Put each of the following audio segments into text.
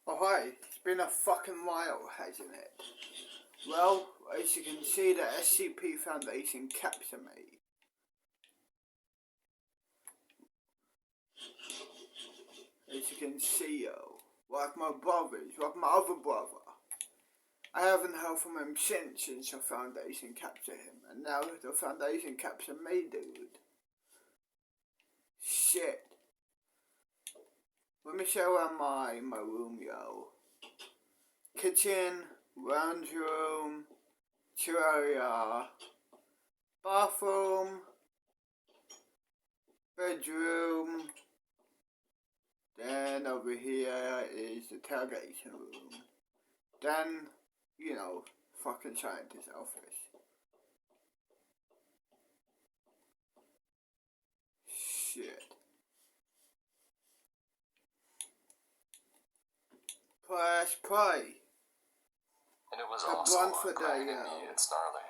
Oh hi, it's been a fucking while, hasn't it? Well, as you can see, the SCP Foundation captured me. As you can see, like my brothers, like my other brother. I haven't heard from him since the Foundation captured him, and now the Foundation captured me, dude. Shit. Let me show you my room, yo. Kitchen, lounge room, chill area, bathroom, bedroom. Then over here is the interrogation room. Then, fucking scientist's office. Shit. Press play. And it was also grinding in me and snarling.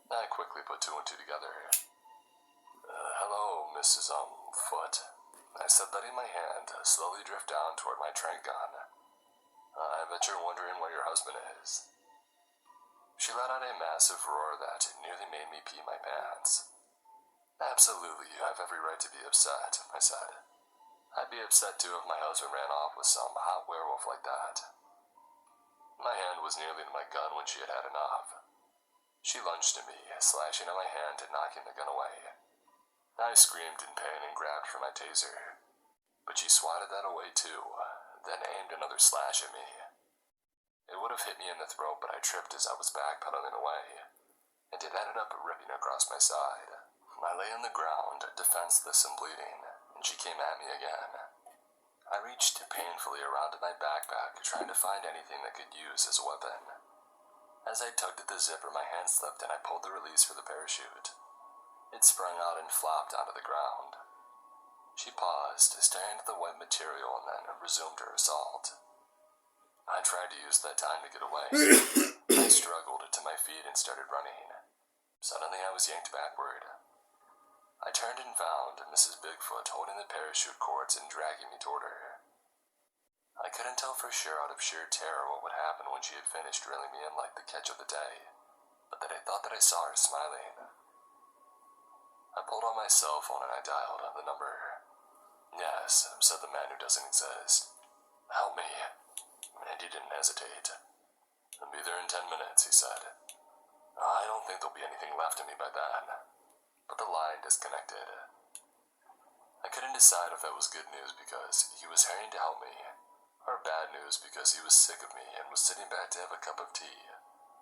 I quickly put two and two together. Hello, Mrs. Foot. I said, letting my hand slowly drift down toward my trank gun. I bet you're wondering where your husband is. She let out a massive roar that nearly made me pee my pants. Absolutely, you have every right to be upset, I said. I'd be upset too if my husband ran off with some hot werewolf like that. My hand was nearly to my gun when she had had enough. She lunged at me, slashing at my hand and knocking the gun away. I screamed in pain and grabbed for my taser, but she swatted that away too, then aimed another slash at me. It would have hit me in the throat, but I tripped as I was backpedaling away, and it ended up ripping across my side. I lay on the ground, defenseless and bleeding, and she came at me again. I reached painfully around in my backpack, trying to find anything that could use as a weapon. As I tugged at the zipper, my hand slipped and I pulled the release for the parachute. It sprung out and flopped onto the ground. She paused, staring at the white material, and then resumed her assault. I tried to use that time to get away. I struggled to my feet and started running. Suddenly I was yanked backward. I turned and found Mrs. Bigfoot holding the parachute cords and dragging me toward her. I couldn't tell for sure out of sheer terror what would happen when she had finished reeling me in like the catch of the day, but that I thought that I saw her smiling. I pulled on my cell phone and I dialed the number. Yes, said the man who doesn't exist. Help me. And he didn't hesitate. I'll be there in 10 minutes, he said. I don't think there'll be anything left of me by then. But the line disconnected. I couldn't decide if that was good news because he was hurrying to help me, or bad news because he was sick of me and was sitting back to have a cup of tea,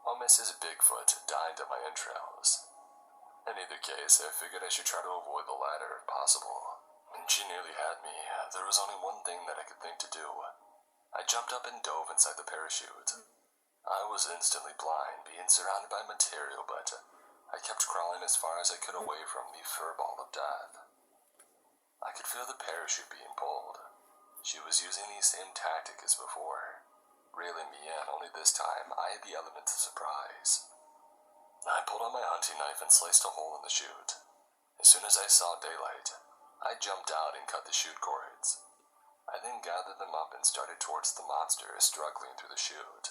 while Mrs. Bigfoot dined at my entrails. In either case, I figured I should try to avoid the latter if possible. And she nearly had me. There was only one thing that I could think to do. I jumped up and dove inside the parachute. I was instantly blind, being surrounded by material, but I kept crawling as far as I could away from the furball of death. I could feel the parachute being pulled. She was using the same tactic as before, reeling me in, only this time I had the element of surprise. I pulled out my hunting knife and sliced a hole in the chute. As soon as I saw daylight, I jumped out and cut the chute cords. I then gathered them up and started towards the monster struggling through the chute.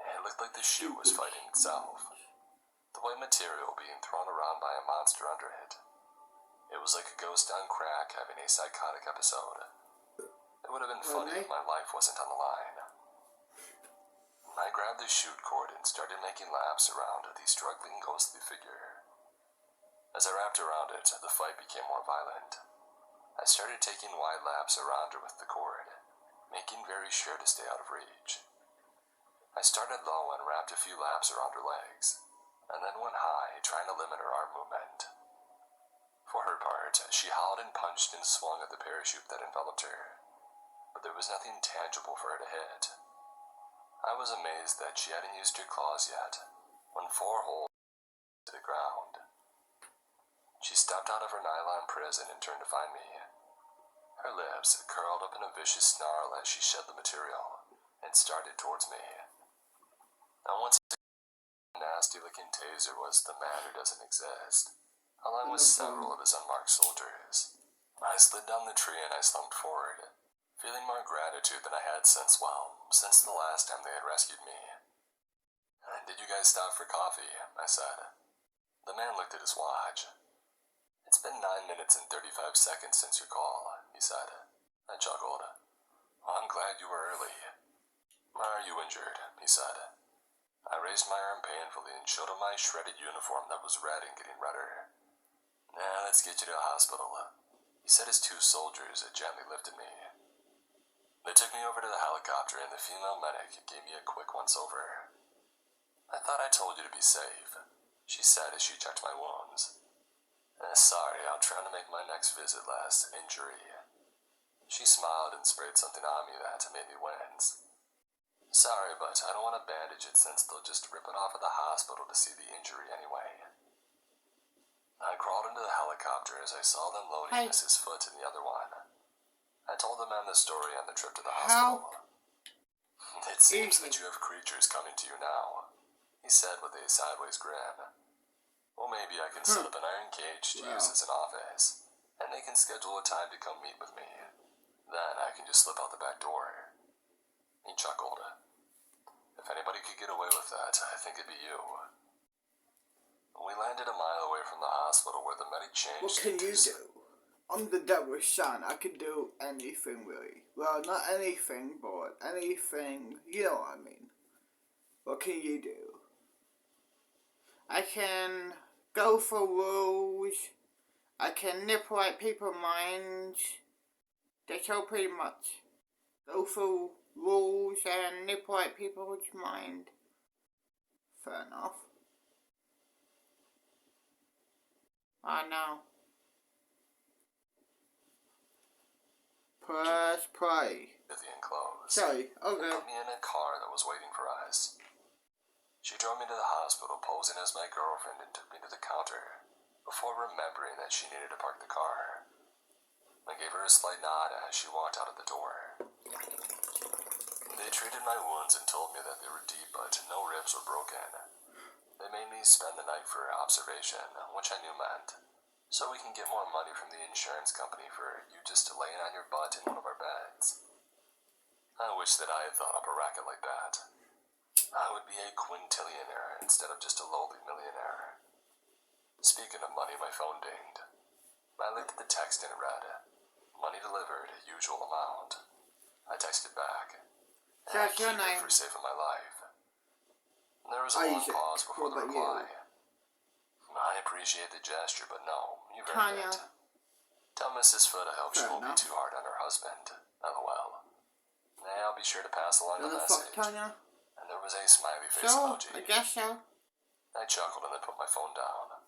It looked like the chute was fighting itself, the white material being thrown around by a monster under it. It was like a ghost on crack having a psychotic episode. It would have been funny if my life wasn't on the line. I grabbed the chute cord and started making laps around the struggling ghostly figure. As I wrapped around it, the fight became more violent. I started taking wide laps around her with the cord, making very sure to stay out of reach. I started low and wrapped a few laps around her legs, and then went high, trying to limit her arm movement. For her part, she howled and punched and swung at the parachute that enveloped her, but there was nothing tangible for her to hit. I was amazed that she hadn't used her claws yet, when 4 holes to the ground. She stepped out of her nylon prison and turned to find me. Her lips curled up in a vicious snarl as she shed the material, and started towards me. Now once again, the nasty-looking taser was the man who doesn't exist, along with several of his unmarked soldiers. I slid down the tree and I slumped forward, feeling more gratitude than I had since the last time they had rescued me. "Did you guys stop for coffee?" I said. The man looked at his watch. "It's been 9 minutes and 35 seconds since your call," he said. I chuckled. "Well, I'm glad you were early." "Are you injured?" he said. I raised my arm painfully and showed him my shredded uniform that was red and getting redder. "Let's get you to the hospital," he said as 2 soldiers gently lifted me. They took me over to the helicopter and the female medic gave me a quick once-over. "I thought I told you to be safe," she said as she checked my wounds. "Sorry, I'll try to make my next visit less injury." She smiled and sprayed something on me that made me wince. "Sorry, but I don't want to bandage it since they'll just rip it off at the hospital to see the injury anyway." I crawled into the helicopter as I saw them loading Mrs. Foote in the other one. I told the men the story on the trip to the hospital. "It seems that you have creatures coming to you now," he said with a sideways grin. "Well, maybe I can set up an iron cage to use as an office, and they can schedule a time to come meet with me. Then I can just slip out the back door." He chuckled. "If anybody could get away with that, I think it'd be you." We landed a mile away from the hospital where the medic changed. What can you do? I'm the devil's son. I can do anything, really. Well, not anything, but anything. You know what I mean. What can you do? I can go for rules. I can manipulate people's minds. That's all pretty much. Go for rules and manipulate people's mind. Fair enough. I know. Press play. With the enclosed. Sorry, okay. They put me in a car that was waiting for us. She drove me to the hospital posing as my girlfriend and took me to the counter before remembering that she needed to park the car. I gave her a slight nod as she walked out of the door. They treated my wounds and told me that they were deep but no ribs were broken. They made me spend the night for observation, which I knew meant, so we can get more money from the insurance company for you just laying on your butt in one of our beds. I wish that I had thought up a racket like that. I would be a quintillionaire instead of just a lowly millionaire. Speaking of money, my phone dinged. I looked at the text and it read, "Money delivered, usual amount." I texted back. That's your name. For saving my life. There was a long pause before the reply. "I appreciate the gesture, but no, you've earned it. Tell Mrs. Foote I hope she won't be too hard on her husband. LOL. I'll be sure to pass along the message." And there was a smiley face emoji. I guess so. I chuckled and then put my phone down.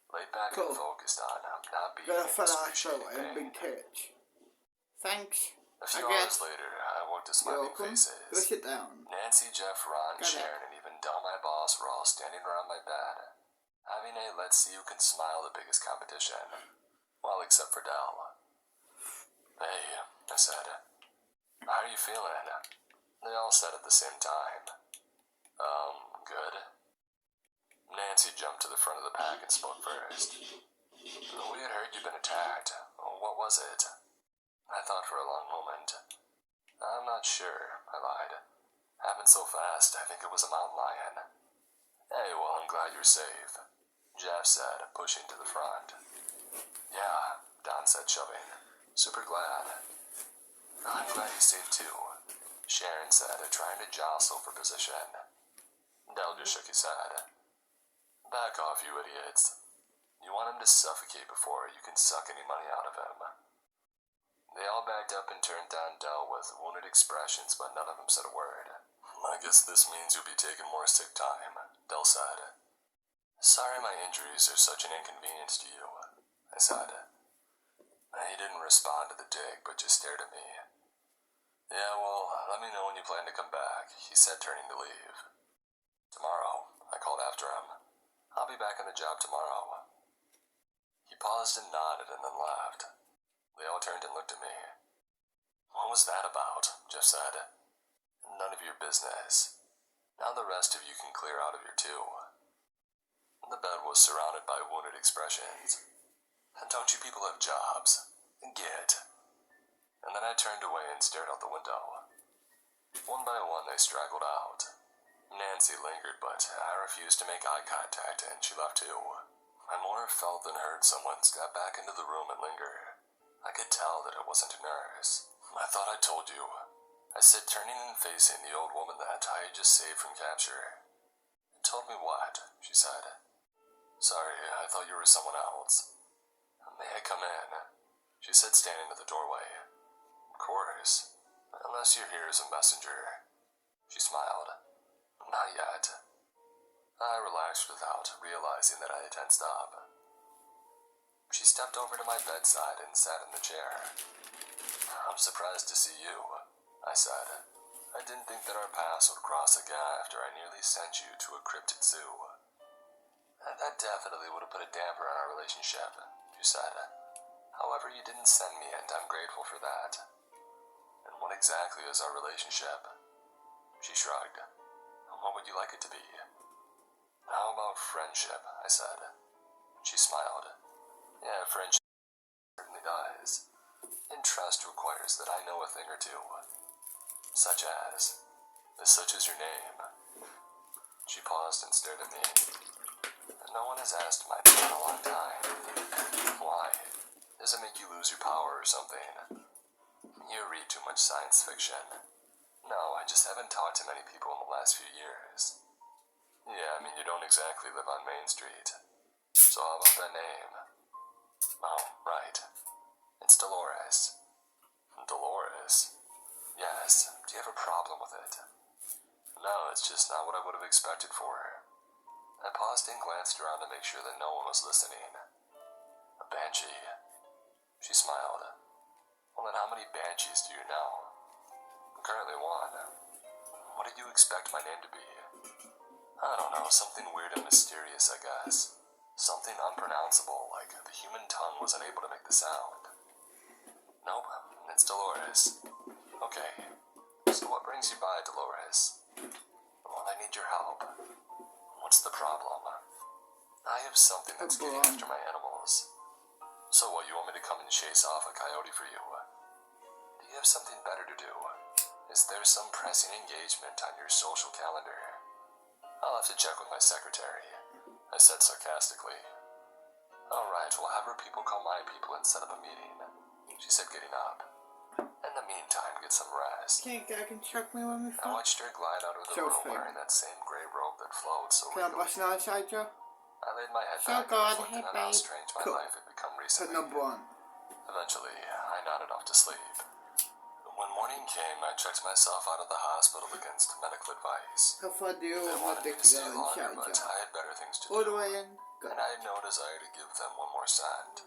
Laid back and focused on not being Got a fat in ass and big tits. Thanks. A few hours later, I woke to smiling faces. Go sit down. Nancy, Jeff, Ron, Sharon, and even Del, my boss, were all standing around my bed, having a let's see who can smile the biggest competition. Well, except for Del. "Hey," I said. "How are you feeling?" They all said at the same time. Good." Nancy jumped to the front of the pack and spoke first. "We had heard you'd been attacked. What was it?" I thought for a long moment. "I'm not sure," I lied. "Happened so fast, I think it was a mountain lion." "Hey, well, I'm glad you're safe," Jeff said, pushing to the front. "Yeah," Don said, shoving. "Super glad." "I'm glad he's safe too," Sharon said, trying to jostle for position. Del just shook his head. "Back off, you idiots. You want him to suffocate before you can suck any money out of him." They all backed up and turned down Del with wounded expressions, but none of them said a word. "I guess this means you'll be taking more sick time," Del said. "Sorry my injuries are such an inconvenience to you," I said. He didn't respond to the dig, but just stared at me. "Yeah, well, let me know when you plan to come back," he said, turning to leave. "Tomorrow," I called after him. "I'll be back on the job tomorrow." He paused and nodded and then left. They all turned and looked at me. "What was that about?" Jeff said. "None of your business. Now the rest of you can clear out of here too." The bed was surrounded by wounded expressions. "Don't you people have jobs? Get." and then I turned away and stared out the window. One by one, they straggled out. Nancy lingered, but I refused to make eye contact, and she left too. I more felt than heard someone step back into the room and linger. I could tell that it wasn't a nurse. I thought I told you. I said, turning and facing the old woman that I had just saved from capture. Told me what? She said. Sorry, I thought you were someone else. May I come in? She said, standing at the doorway. Of course. Unless you're here as a messenger. She smiled. Not yet. I relaxed without realizing that I had tensed up. She stepped over to my bedside and sat in the chair. I'm surprised to see you, I said. I didn't think that our paths would cross again after I nearly sent you to a cryptid zoo. That definitely would have put a damper on our relationship, she said. However, you didn't send me, and I'm grateful for that. And what exactly is our relationship? She shrugged. What would you like it to be? How about friendship? I said. She smiled. Yeah, friendship certainly does. And trust requires that I know a thing or two. Such as your name. She paused and stared at me. No one has asked my name in a long time. Why? Does it make you lose your power or something? You read too much science fiction. No, I just haven't talked to many people in the last few years. Yeah, I mean, you don't exactly live on Main Street. So how about that name? Oh, right. It's Dolores. Dolores? Yes. Do you have a problem with it? No, it's just not what I would have expected for her. I paused and glanced around to make sure that no one was listening. A banshee. She smiled. Well, then how many banshees do you know? Currently one. What did you expect my name to be? I don't know, something weird and mysterious, I guess. Something unpronounceable, like the human tongue was unable to make the sound. Nope, it's Dolores. Okay, so what brings you by, Dolores? Well, I need your help. What's the problem? I have something that's getting after my animals. So what, you want me to come and chase off a coyote for you? Do you have something better to do? Is there some pressing engagement on your social calendar? I'll have to check with my secretary, I said sarcastically. Alright, we'll have her people call my people and set up a meeting, she said, getting up. In the meantime, get some rest. I can check me when we I watched her glide out of the room wearing that same gray robe that flowed so Can I bust an outside, Joe? I laid my head back and reflected on how strange my life had become recently. Eventually, I nodded off to sleep. When morning came, I checked myself out of the hospital against medical advice. How far do you want to stay longer, but I had better things to do. And I had no desire to give them one more cent.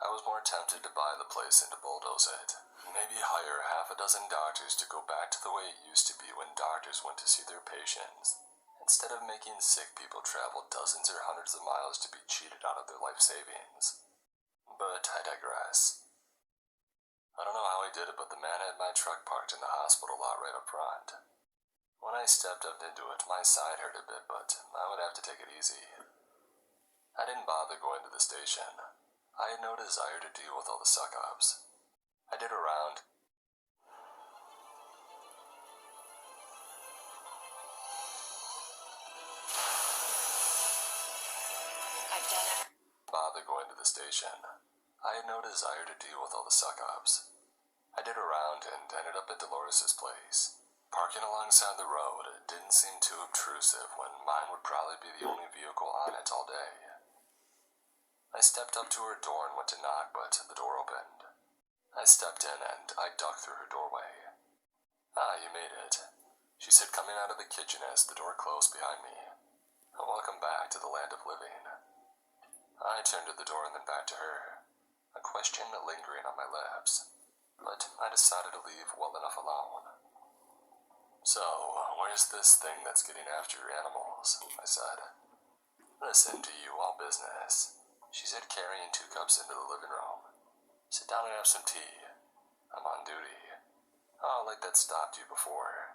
I was more tempted to buy the place and to bulldoze it. Maybe hire half a dozen doctors to go back to the way it used to be when doctors went to see their patients, instead of making sick people travel dozens or hundreds of miles to be cheated out of their life savings. But I digress. I don't know how he did it, but the man had my truck parked in the hospital lot right up front. When I stepped up into it, my side hurt a bit, but I would have to take it easy. I didn't bother going to the station. I had no desire to deal with all the suck-ups. I did a round. Bother going to the station. I had no desire to deal with all the suck-ups. I did a round and ended up at Dolores' place. Parking alongside the road didn't seem too obtrusive when mine would probably be the only vehicle on it all day. I stepped up to her door and went to knock, but the door opened. I stepped in and I ducked through her doorway. Ah, you made it, she said, coming out of the kitchen as the door closed behind me. Welcome back to the land of living. I turned to the door and then back to her, a question lingering on my lips, but I decided to leave well enough alone. So, where's this thing that's getting after your animals? I said. Listen, to you, all business, she said, carrying 2 cups into the living room. Sit down and have some tea. I'm on duty. Oh, like that stopped you before.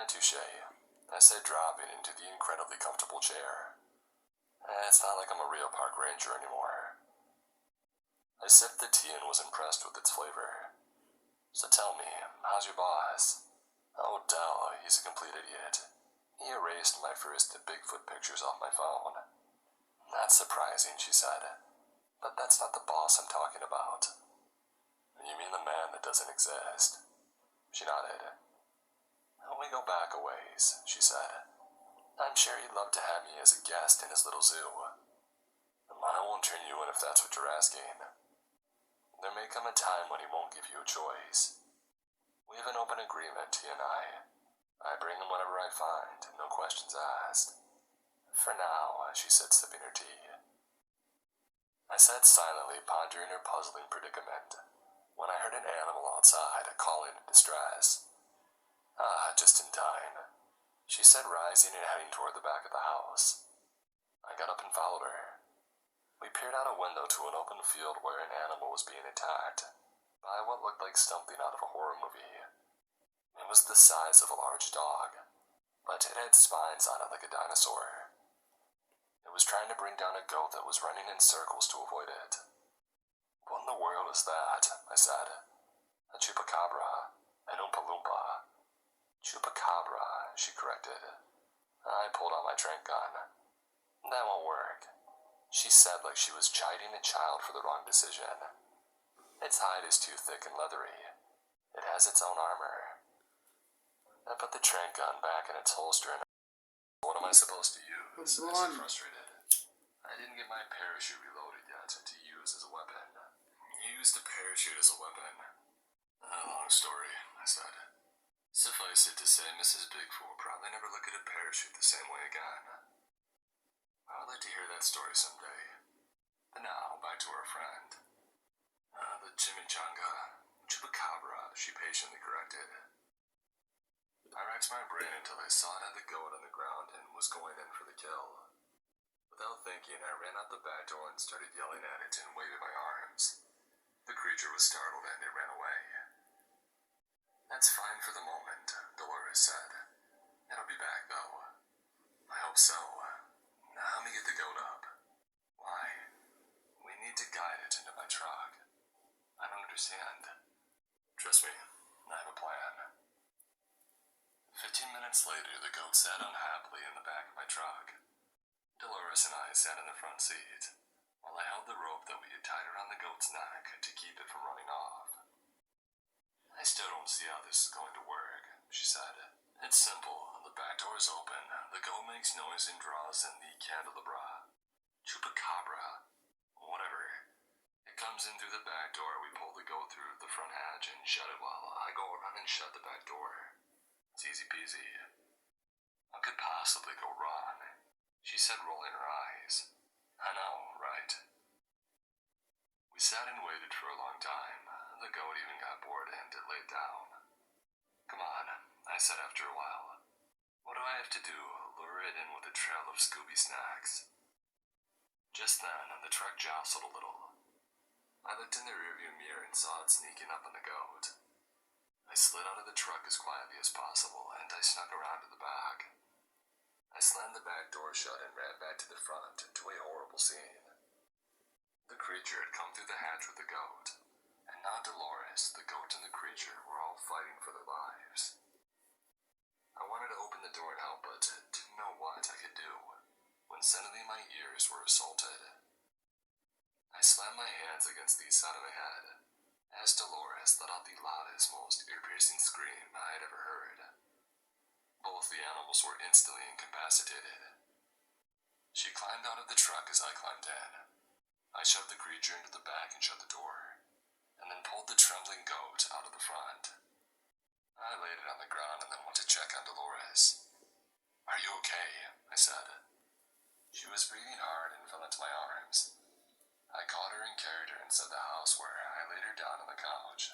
Touche, I said, dropping into the incredibly comfortable chair. It's not like I'm a real park ranger anymore. I sipped the tea and was impressed with its flavor. So tell me, how's your boss? Oh, Dell, he's a complete idiot. He erased my first Bigfoot pictures off my phone. That's surprising, she said. But that's not the boss I'm talking about. You mean the man that doesn't exist? She nodded. We go back a ways, she said. I'm sure he'd love to have me as a guest in his little zoo. I won't turn you in if that's what you're asking. There may come a time when he won't give you a choice. We have an open agreement, he and I. I bring him whatever I find, no questions asked. For now, she said, sipping her tea. I sat silently, pondering her puzzling predicament, when I heard an animal outside calling in distress. Ah, just in time, she said, rising and heading toward the back of the house. I got up and followed her. We peered out a window to an open field where an animal was being attacked by what looked like something out of a horror movie. It was the size of a large dog, but it had spines on it like a dinosaur. It was trying to bring down a goat that was running in circles to avoid it. What in the world is that? I said. A chupacabra. An Oompa Loompa. Chupacabra, she corrected. I pulled out my trank gun. That won't work, she said, like she was chiding a child for the wrong decision. Its hide is too thick and leathery. It has its own armor. I put the trank gun back in its holster and what am I supposed to use? I said, frustrated. I didn't get my parachute reloaded yet to use as a weapon. Use the parachute as a weapon. A long story, I said. Suffice it to say, Mrs. Bigfoot will probably never look at a parachute the same way again. I would like to hear that story someday. But now, back to our friend. The chimichanga. Chupacabra, she patiently corrected. I racked my brain until I saw it had the goat on the ground and was going in for the kill. Without thinking, I ran out the back door and started yelling at it and waving my arms. The creature was startled and it ran away. That's fine for the moment, Dolores said. It'll be back, though. I hope so. Now let me get the goat up. Why? We need to guide it into my truck. I don't understand. Trust me, I have a plan. 15 minutes later, the goat sat unhappily in the back of my truck. Dolores and I sat in the front seat, while I held the rope that we had tied around the goat's neck to keep it from running off. I still don't see how this is going to work, she said. It's simple. The back door is open. The goat makes noise and draws in the candelabra. Chupacabra. Whatever. It comes in through the back door. We pull the goat through the front hatch and shut it while I go around and shut the back door. It's easy peasy. What could possibly go wrong? She said, rolling her eyes. I know, right? We sat and waited for a long time. The goat even got bored and it laid down. Come on, I said after a while. What do I have to do? Lure it in with a trail of Scooby snacks. Just then, the truck jostled a little. I looked in the rearview mirror and saw it sneaking up on the goat. I slid out of the truck as quietly as possible, and I snuck around to the back. I slammed the back door shut and ran back to the front, to a horrible scene. The creature had come through the hatch with the goat, and now Dolores, the goat, and the creature were all fighting for their lives. I wanted to open the door and help, but didn't know what I could do, when suddenly my ears were assaulted. I slammed my hands against the side of my head, as Dolores let out the loudest, most ear-piercing scream I had ever heard. Both the animals were instantly incapacitated. She climbed out of the truck as I climbed in. I shoved the creature into the back and shut the door, and then pulled the trembling goat out of the front. I laid it on the ground and then went to check on Dolores. Are you okay? I said. She was breathing hard and fell into my arms. I caught her and carried her inside the house where I laid her down on the couch.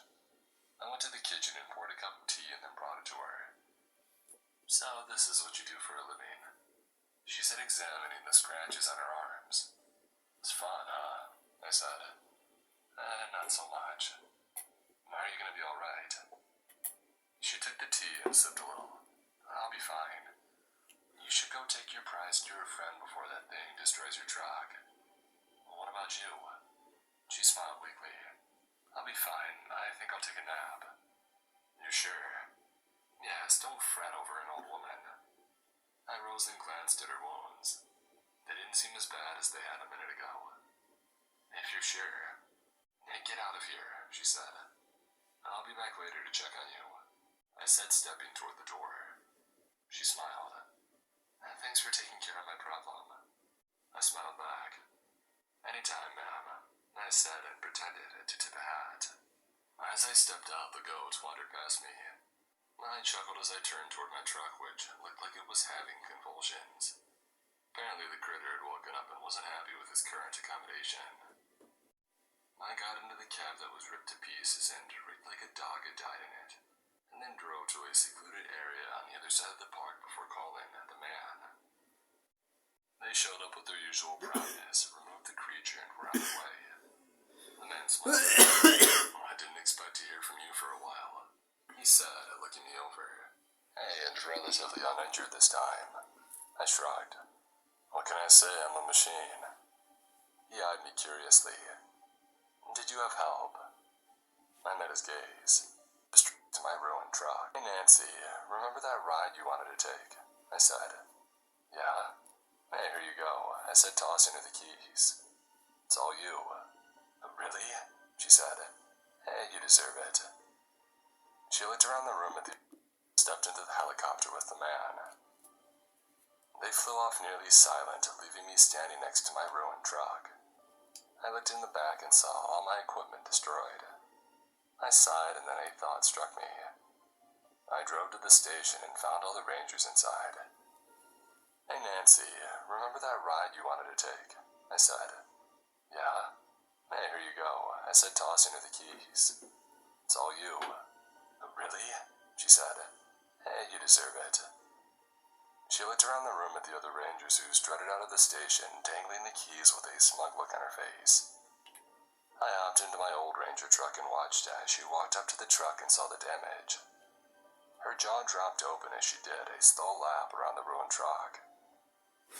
I went to the kitchen and poured a cup of tea and then brought it to her. So this is what you do for a living, she said, examining the scratches on her arms. It's fun, huh? I said. Not so much. Are you gonna be alright? She took the tea and sipped a little. I'll be fine. You should go take your prize to your friend before that thing destroys your truck. What about you? She smiled weakly. I'll be fine. I think I'll take a nap. You sure? Yes, don't fret over an old woman. I rose and glanced at her wounds. They didn't seem as bad as they had a minute ago. If you're sure. Hey, get out of here, she said. I'll be back later to check on you. I said, stepping toward the door. She smiled. Thanks for taking care of my problem. I smiled back. Anytime, ma'am, I said and pretended to tip a hat. As I stepped out, the goat wandered past me. I chuckled as I turned toward my truck, which looked like it was having convulsions. Apparently the critter had woken up and wasn't happy with his current accommodation. I got into the cab that was ripped to pieces and rigged like a dog had died in it, and then drove to a secluded area on the other side of the park before calling the man. They showed up with their usual promptness, removed the creature, and were out of the way. The man smiled. I didn't expect to hear from you for a while, he said, looking me over. Hey, and relatively uninjured this time. I shrugged. What can I say? I'm a machine. He eyed me curiously. Did you have help? I met his gaze. Straight to my ruined truck. Hey, Nancy, remember that ride you wanted to take? I said. Yeah? Hey, here you go. I said, tossing her the keys. It's all you. Really? She said. Hey, you deserve it. She looked around the room at stepped into the helicopter with the man. They flew off nearly silent, leaving me standing next to my ruined truck. I looked in the back and saw all my equipment destroyed. I sighed, and then a thought struck me. I drove to the station and found all the rangers inside. Hey, Nancy, remember that ride you wanted to take? I said. Yeah? Hey, here you go. I said, tossing her the keys. It's all you. Really? She said. Hey, you deserve it. She looked around the room at the other rangers who strutted out of the station, dangling the keys with a smug look on her face. I hopped into my old ranger truck and watched as she walked up to the truck and saw the damage. Her jaw dropped open as she did a slow lap around the ruined truck.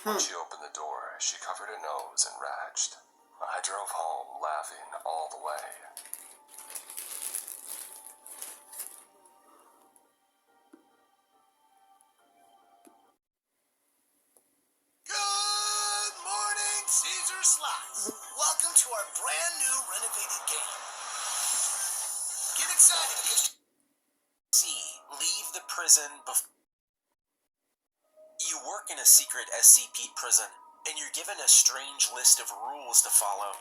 When she opened the door, she covered her nose and retched. I drove home, laughing all the way. Good morning, Caesar Slots. Welcome to our brand new renovated game. Get excited because leave the prison before you work in a secret SCP prison, and you're given a strange list of rules to follow.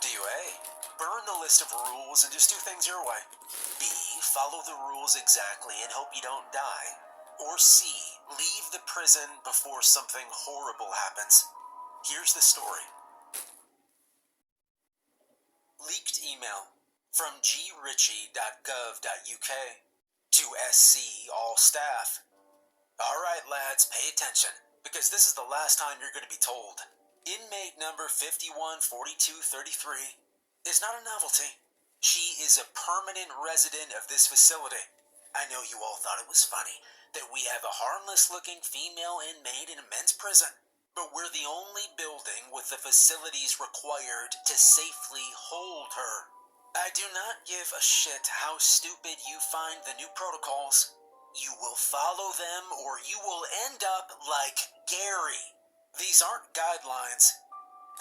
Do A, burn the list of rules and just do things your way. B, follow the rules exactly and hope you don't die. Or C, leave the prison before something horrible happens. Here's the story. Leaked email from gritchie.gov.uk to SC all staff. Alright lads, pay attention, because this is the last time you're going to be told. Inmate number 514233 is not a novelty. She is a permanent resident of this facility. I know you all thought it was funny that we have a harmless-looking female inmate in a men's prison, but we're the only building with the facilities required to safely hold her. I do not give a shit how stupid you find the new protocols. You will follow them or you will end up like Gary. These aren't guidelines.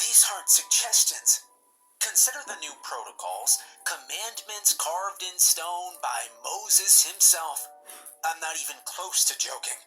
These aren't suggestions. Consider the new protocols, commandments carved in stone by Moses himself. I'm not even close to joking.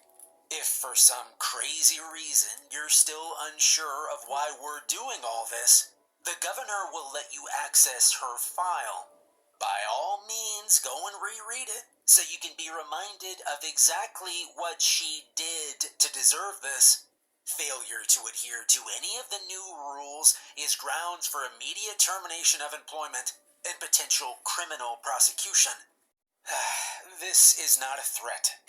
If for some crazy reason you're still unsure of why we're doing all this, the governor will let you access her file. By all means, go and reread it so you can be reminded of exactly what she did to deserve this. Failure to adhere to any of the new rules is grounds for immediate termination of employment and potential criminal prosecution. This is not a threat.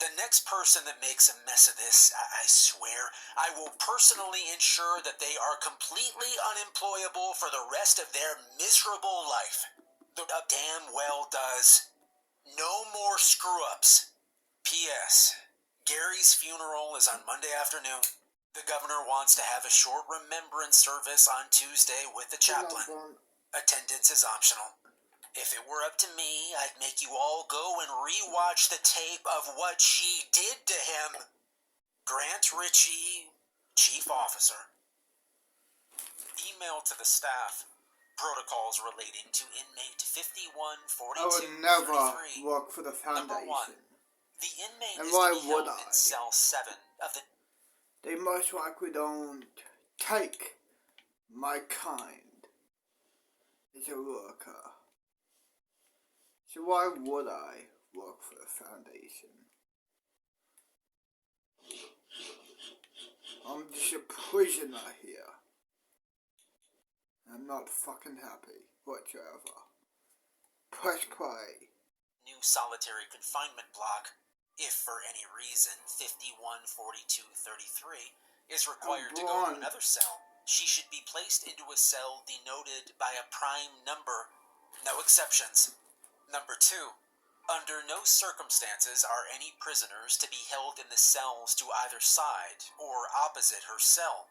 The next person that makes a mess of this, I swear, I will personally ensure that they are completely unemployable for the rest of their miserable life. Damn well does. No more screw-ups. P.S. Gary's funeral is on Monday afternoon. The governor wants to have a short remembrance service on Tuesday with the chaplain. Attendance is optional. If it were up to me, I'd make you all go and re-watch the tape of what she did to him. Grant Ritchie, Chief Officer. Email to the staff. Protocols relating to inmate 5142. I would never work for the Number 1. Foundation. The inmate And is why to be would held I? in cell 7 of the... They most likely don't take my kind as a worker. So why would I work for the Foundation? I'm just a prisoner here. I'm not fucking happy whatsoever. Press play. new solitary confinement block. If for any reason 514233 is required to go to another cell, she should be placed into a cell denoted by a prime number. No exceptions. Number 2. Under no circumstances are any prisoners to be held in the cells to either side or opposite her cell.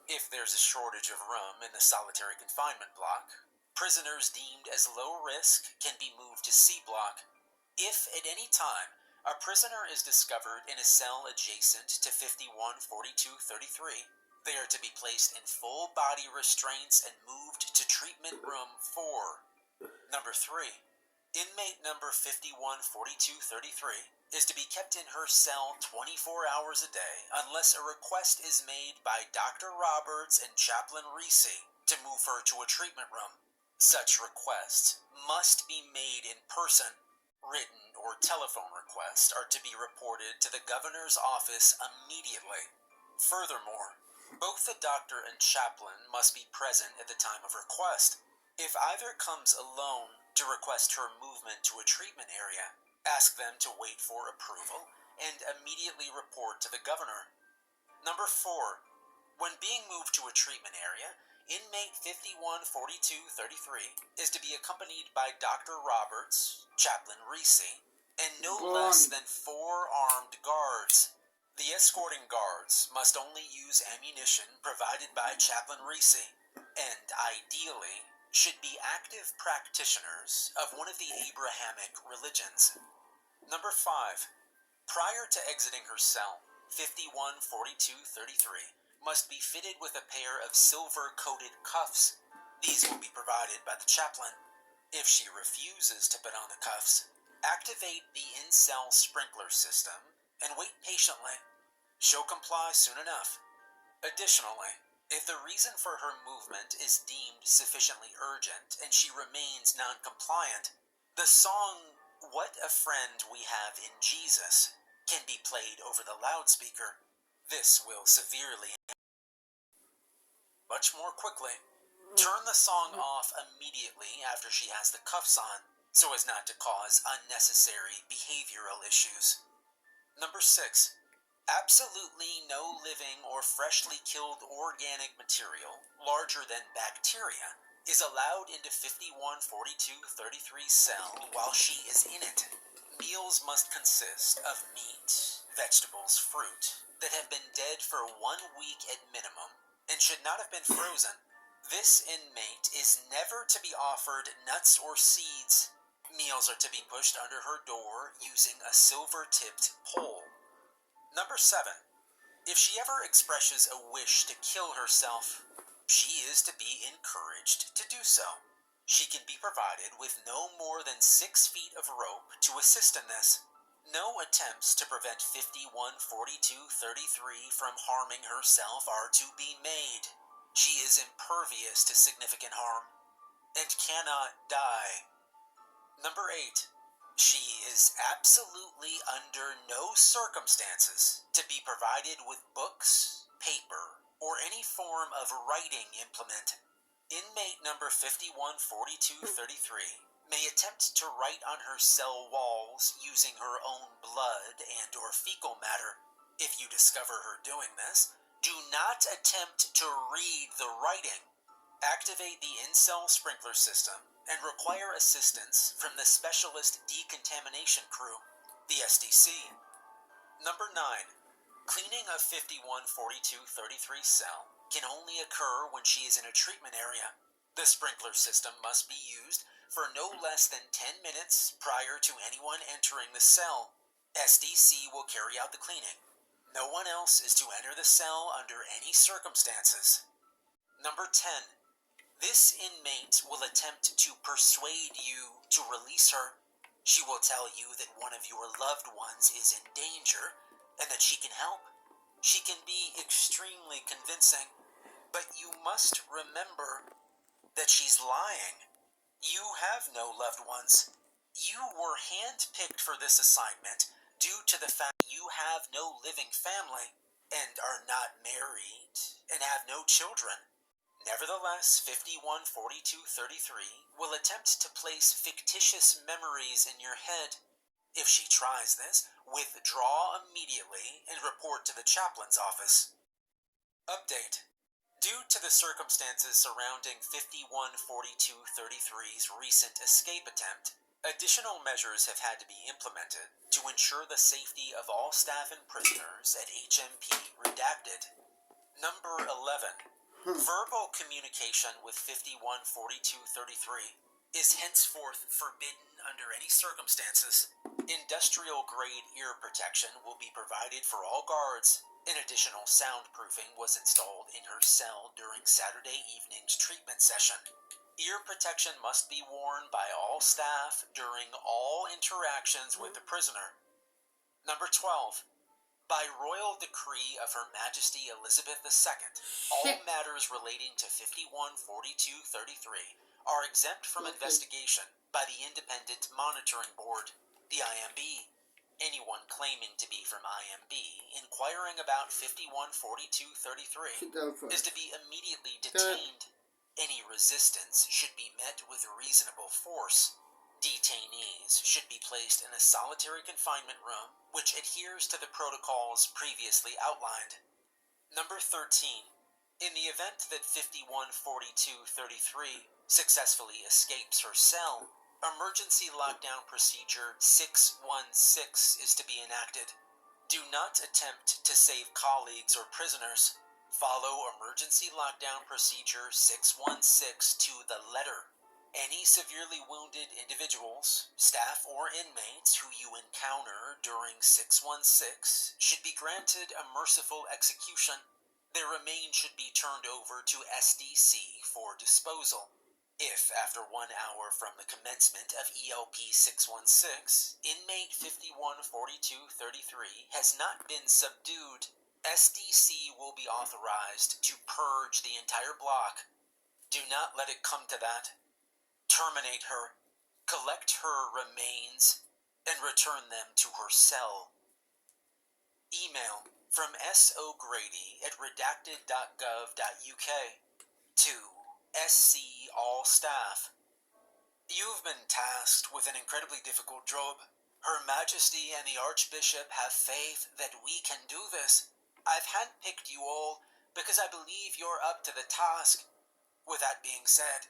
If there's a shortage of room in the solitary confinement block, prisoners deemed as low risk can be moved to C block. If at any time a prisoner is discovered in a cell adjacent to 514233, they are to be placed in full body restraints and moved to treatment room 4. Number 3. Inmate number 514233 is to be kept in her cell 24 hours a day unless a request is made by Dr. Roberts and Chaplain Reese to move her to a treatment room. Such requests must be made in person. Written or telephone requests are to be reported to the governor's office immediately. Furthermore, both the doctor and chaplain must be present at the time of request. If either comes alone to request her movement to a treatment area, ask them to wait for approval and immediately report to the governor. Number 4. When being moved to a treatment area, inmate 514233 is to be accompanied by Dr. Roberts, Chaplain Reese, and no less than 4 armed guards. The escorting guards must only use ammunition provided by Chaplain Reese, and ideally should be active practitioners of one of the Abrahamic religions. Number 5. Prior to exiting her cell, 514233 must be fitted with a pair of silver-coated cuffs. These will be provided by the chaplain. If she refuses to put on the cuffs, activate the in-cell sprinkler system and wait patiently. She'll comply soon enough. Additionally, if the reason for her movement is deemed sufficiently urgent and she remains non-compliant, the song "What a Friend We Have in Jesus" can be played over the loudspeaker. This will severely much more quickly. Turn the song off immediately after she has the cuffs on, so as not to cause unnecessary behavioral issues. Number 6. Absolutely no living or freshly killed organic material larger than bacteria is allowed into 514233's cell while she is in it. Meals must consist of meat, vegetables, fruit that have been dead for 1 week at minimum and should not have been frozen. This inmate is never to be offered nuts or seeds. Meals are to be pushed under her door using a silver-tipped pole. Number 7. If she ever expresses a wish to kill herself, she is to be encouraged to do so. She can be provided with no more than 6 feet of rope to assist in this. No attempts to prevent 514233 from harming herself are to be made. She is impervious to significant harm and cannot die. Number 8. She is absolutely under no circumstances to be provided with books, paper, or any form of writing implement. Inmate number 514233 may attempt to write on her cell walls using her own blood and or fecal matter. If you discover her doing this, do not attempt to read the writing. Activate the in-cell sprinkler system and require assistance from the Specialist Decontamination Crew, the SDC. Number 9. Cleaning of 514233's cell can only occur when she is in a treatment area. The sprinkler system must be used for no less than 10 minutes prior to anyone entering the cell. SDC will carry out the cleaning. No one else is to enter the cell under any circumstances. Number 10. This inmate will attempt to persuade you to release her. She will tell you that one of your loved ones is in danger and that she can help. She can be extremely convincing, but you must remember that she's lying. You have no loved ones. You were handpicked for this assignment due to the fact you have no living family and are not married and have no children. Nevertheless, 514233 will attempt to place fictitious memories in your head. If she tries this, withdraw immediately and report to the chaplain's office. Update. Due to the circumstances surrounding 514233's recent escape attempt, additional measures have had to be implemented to ensure the safety of all staff and prisoners at HMP Redacted. Number 11. Verbal communication with 514233 is henceforth forbidden under any circumstances. Industrial-grade ear protection will be provided for all guards. An additional soundproofing was installed in her cell during Saturday evening's treatment session. Ear protection must be worn by all staff during all interactions with the prisoner. Number 12. By royal decree of Her Majesty Elizabeth II, all matters relating to 514233 are exempt from investigation by the Independent Monitoring Board, the IMB. Anyone claiming to be from IMB inquiring about 514233 is to be immediately detained. Any resistance should be met with reasonable force. Detainees should be placed in a solitary confinement room which adheres to the protocols previously outlined. Number 13. In the event that 514233 successfully escapes her cell, emergency lockdown procedure 616 is to be enacted. Do not attempt to save colleagues or prisoners. Follow emergency lockdown procedure 616 to the letter. Any severely wounded individuals, staff, or inmates who you encounter during 616 should be granted a merciful execution. Their remains should be turned over to SDC for disposal. If, after 1 hour from the commencement of ELP 616, inmate 514233 has not been subdued, SDC will be authorized to purge the entire block. Do not let it come to that. Terminate her, collect her remains, and return them to her cell. Email from sogrady@redacted.gov.uk to SC All Staff. You've been tasked with an incredibly difficult job. Her Majesty and the Archbishop have faith that we can do this. I've handpicked you all because I believe you're up to the task. With that being said,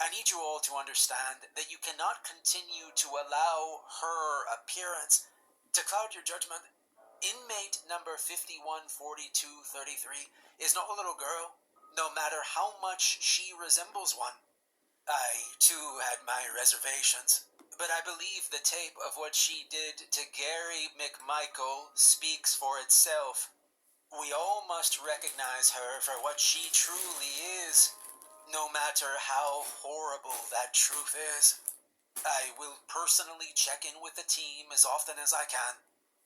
I need you all to understand that you cannot continue to allow her appearance to cloud your judgment. Inmate number 514233 is not a little girl, no matter how much she resembles one. I, too, had my reservations, but I believe the tape of what she did to Gary McMichael speaks for itself. We all must recognize her for what she truly is, no matter how horrible that truth is. I will personally check in with the team as often as I can.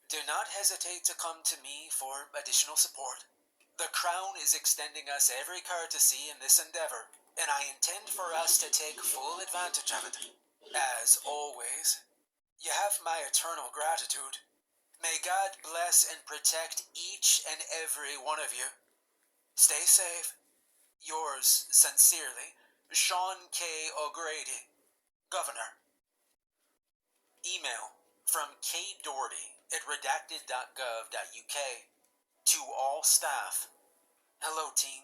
Do not hesitate to come to me for additional support. The Crown is extending us every courtesy in this endeavor, and I intend for us to take full advantage of it. As always, you have my eternal gratitude. May God bless and protect each and every one of you. Stay safe. Yours sincerely, Sean K. O'Grady, Governor. Email from kdoherty@redacted.gov.uk to all staff. Hello, team.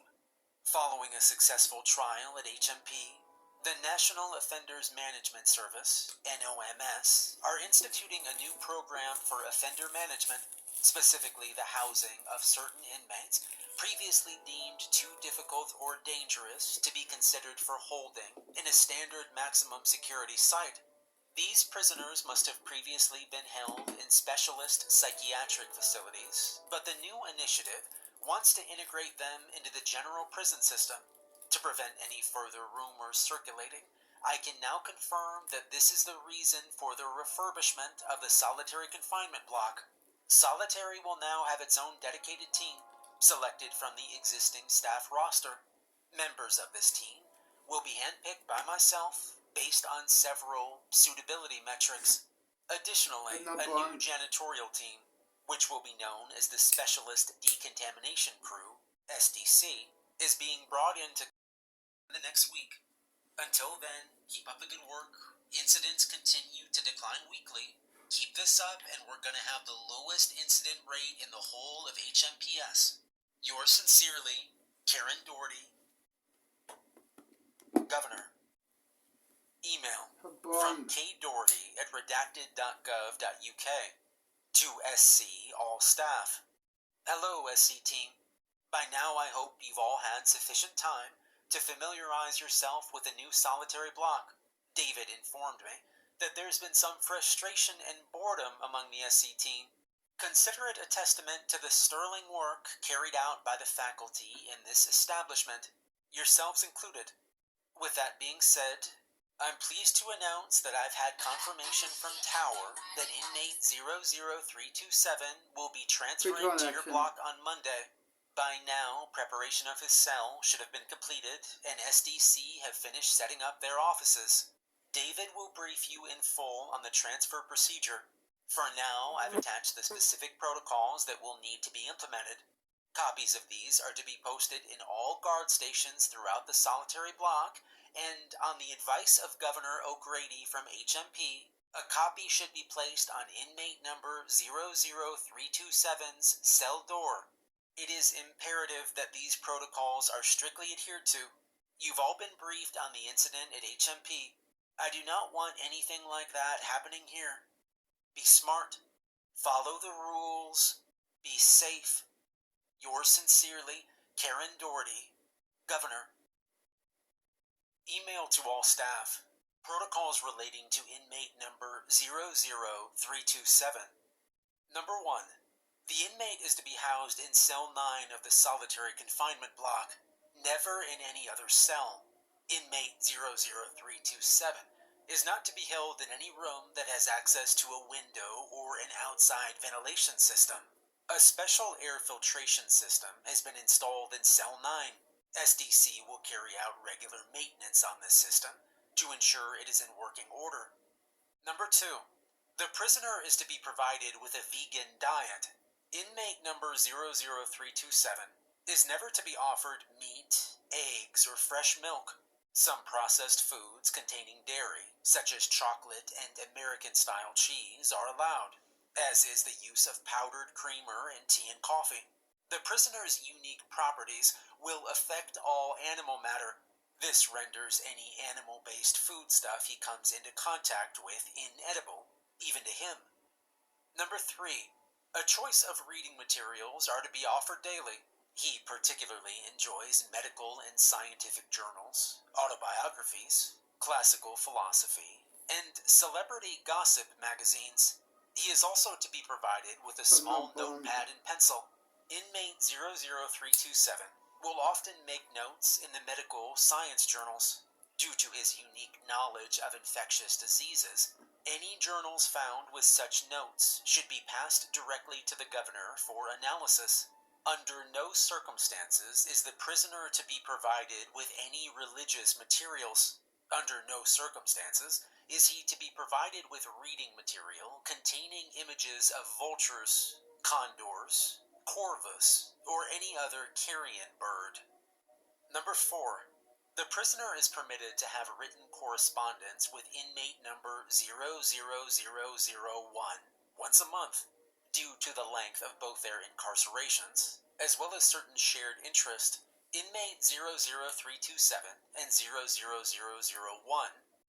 Following a successful trial at HMP, the National Offenders Management Service, NOMS, are instituting a new program for offender management, specifically the housing of certain inmates previously deemed too difficult or dangerous to be considered for holding in a standard maximum security site. These prisoners must have previously been held in specialist psychiatric facilities, but the new initiative wants to integrate them into the general prison system. To prevent any further rumors circulating, I can now confirm that this is the reason for the refurbishment of the solitary confinement block. Solitary will now have its own dedicated team, selected from the existing staff roster. Members of this team will be handpicked by myself based on several suitability metrics. Additionally, a new janitorial team, which will be known as the Specialist Decontamination Crew, SDC, is being brought in to the next week. Until then, keep up the good work. Incidents continue to decline weekly. Keep this up and we're gonna have the lowest incident rate in the whole of HMPS. Yours sincerely, Karen Doherty, Governor. Email from kdoherty@redacted.gov.uk to SC all staff. Hello, SC team. By now I hope you've all had sufficient time to familiarize yourself with the new solitary block. David informed me that there's been some frustration and boredom among the SC team. Consider it a testament to the sterling work carried out by the faculty in this establishment, yourselves included. With that being said, I'm pleased to announce that I've had confirmation from Tower that inmate 00327 will be transferred to your block on Monday. By now, preparation of his cell should have been completed, and SDC have finished setting up their offices. David will brief you in full on the transfer procedure. For now, I've attached the specific protocols that will need to be implemented. Copies of these are to be posted in all guard stations throughout the solitary block, and on the advice of Governor O'Grady from HMP, a copy should be placed on inmate number 00327's cell door. It is imperative that these protocols are strictly adhered to. You've all been briefed on the incident at HMP. I do not want anything like that happening here. Be smart. Follow the rules. Be safe. Yours sincerely, Karen Doherty, Governor. Email to all staff. Protocols relating to inmate number 00327. Number 1. The inmate is to be housed in cell 9 of the solitary confinement block, never in any other cell. Inmate 00327 is not to be held in any room that has access to a window or an outside ventilation system. A special air filtration system has been installed in cell 9. SDC will carry out regular maintenance on this system to ensure it is in working order. Number 2. The prisoner is to be provided with a vegan diet. Inmate number 00327 is never to be offered meat, eggs, or fresh milk. Some processed foods containing dairy, such as chocolate and American-style cheese, are allowed, as is the use of powdered creamer in tea and coffee. The prisoner's unique properties will affect all animal matter. This renders any animal-based foodstuff he comes into contact with inedible, even to him. Number 3. A choice of reading materials are to be offered daily. He particularly enjoys medical and scientific journals, autobiographies, classical philosophy, and celebrity gossip magazines. He is also to be provided with a small notepad and pencil. Inmate 00327 will often make notes in the medical science journals. Due to his unique knowledge of infectious diseases, any journals found with such notes should be passed directly to the governor for analysis. Under no circumstances is the prisoner to be provided with any religious materials. Under no circumstances is he to be provided with reading material containing images of vultures, condors, corvus, or any other carrion bird. Number 4. The prisoner is permitted to have written correspondence with inmate number 00001 once a month, due to the length of both their incarcerations, as well as certain shared interest. Inmate 00327 and 00001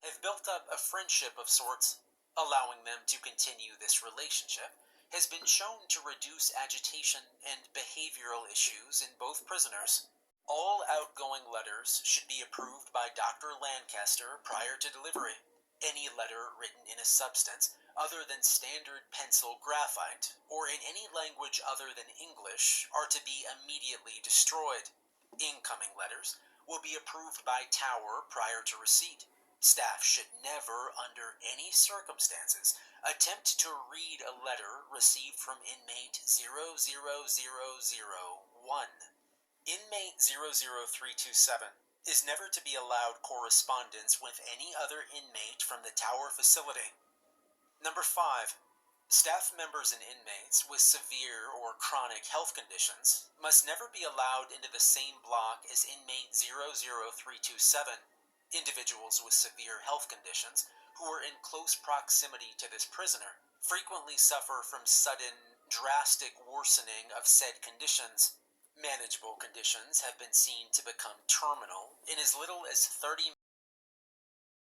have built up a friendship of sorts, allowing them to continue this relationship has been shown to reduce agitation and behavioral issues in both prisoners. All outgoing letters should be approved by Dr. Lancaster prior to delivery. Any letter written in a substance other than standard pencil graphite or in any language other than English are to be immediately destroyed. Incoming letters will be approved by Tower prior to receipt. Staff should never, under any circumstances, attempt to read a letter received from inmate 00001. Inmate 00327 is never to be allowed correspondence with any other inmate from the Tower facility. Number 5. Staff members and inmates with severe or chronic health conditions must never be allowed into the same block as inmate 00327. Individuals with severe health conditions who are in close proximity to this prisoner frequently suffer from sudden, drastic worsening of said conditions. Manageable conditions have been seen to become terminal in as little as 30